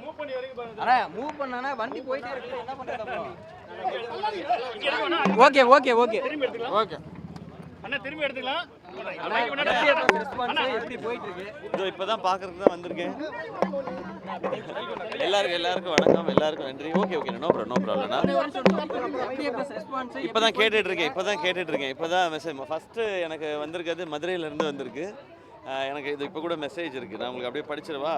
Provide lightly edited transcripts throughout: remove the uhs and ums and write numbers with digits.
அண்ணா move பண்ணானா வண்டி போயிட்டே இருக்கு என்ன பண்றது அப்புறம் ஓகே ஓகே ஓகே ஓகே அண்ணா திரும்பி எடுத்துக்கலாம் எப்படி போயிட்டு இருக்கு இதோ இப்பதான் பாக்குறதுக்கு தான் வந்திருக்கேன் எல்லாருக்கும் வணக்கம் எல்லாருக்கும் நன்றி ஓகே ஓகே நோ ப்ராப்ளம் இப்பதான் கேட்டுட்டு இருக்கேன் இப்பதான் மெசேஜ் ஃபர்ஸ்ட் எனக்கு வந்திருக்கிறது மதுரையில இருந்து வந்திருக்கு எனக்கு இது இப்போ கூட மெசேஜ் இருக்கு நான் உங்களுக்கு அப்படியே படிச்சிடவா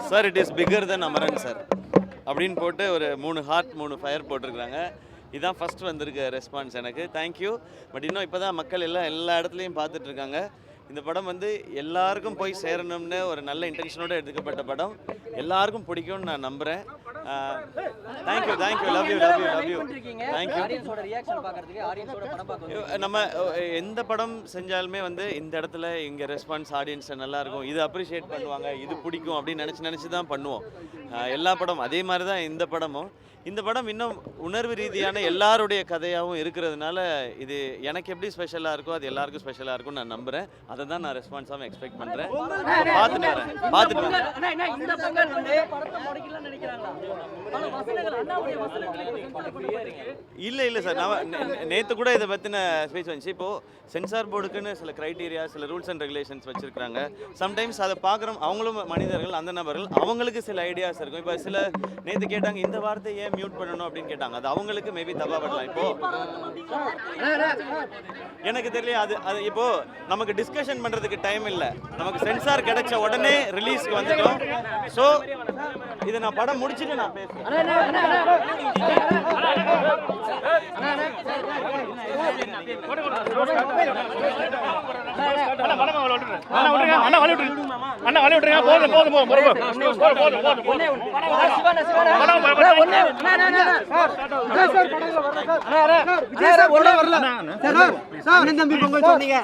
sir it is bigger than Amaran sir அப்படின்னு போட்டு ஒரு 3 ஹார்ட் 3 ஃபயர் போட்டிருக்காங்க இதுதான் ஃபர்ஸ்ட் வந்திருக்க ரெஸ்பான்ஸ் எனக்கு தேங்க்யூ பட் இன்னும் இப்போ தான் மக்கள் எல்லா இடத்துலையும் பார்த்துட்டு இருக்காங்க இந்த படம் வந்து எல்லாருக்கும் போய் சேரணும்னு ஒரு நல்ல இன்டென்ஷனோடு எடுத்துக்கப்பட்ட படம் எல்லாருக்கும் பிடிக்கும்னு நான் நம்புகிறேன் தேங்க்யூ லவ் யூ தேங்க்யூ நம்ம எந்த படம் செஞ்சாலுமே வந்து இந்த இடத்துல இங்கே ரெஸ்பான்ஸ் ஆடியன்ஸ் நல்லாயிருக்கும் இது அப்ரிஷியேட் பண்ணுவாங்க இது பிடிக்கும் அப்படின்னு நினச்சி தான் பண்ணுவோம் எல்லா படம் அதே மாதிரி தான் இந்த படம் இன்னும் உணர்வு ரீதியான எல்லாருடைய கதையாகவும் இருக்கிறதுனால இது எனக்கு எப்படி ஸ்பெஷலாக இருக்கோ அது எல்லாருக்கும் ஸ்பெஷலாக இருக்கும்னு நான் நம்புகிறேன் அதை தான் நான் ரெஸ்பான்ஸாக எக்ஸ்பெக்ட் பண்ணுறேன் பார்த்துட்டு இல்லை சார் நான் நேற்று கூட இதை பற்றின ஸ்பீச் வந்துச்சு இப்போது சென்சார் போர்டுக்குன்னு சில க்ரைட்டீரியா சில ரூல்ஸ் அண்ட் ரெகுலேஷன்ஸ் வச்சுருக்காங்க சம்டைம்ஸ் அதை பார்க்குறோம் அவங்களும் மனிதர்கள் அந்த நபர்கள் அவங்களுக்கு சில ஐடியாஸ் இருக்கும் இப்போ சில நேற்று கேட்டாங்க இந்த வார்த்தை ஏன் மியூட் பண்ணணும் அப்படின்னு கேட்டாங்க அது அவங்களுக்கு மேபி தப்பா பண்ணலாம் இப்போ எனக்கு தெரியல அது இப்போ நமக்கு டிஸ்கஷன் பண்றதுக்கு டைம் இல்லை நமக்கு சென்சார் கிடைச்ச உடனே ரிலீஸ்க்கு வந்துட்டோம் ஸோ இதை நான் படம் முடிச்சுட்டு நான் சொன்னீங்க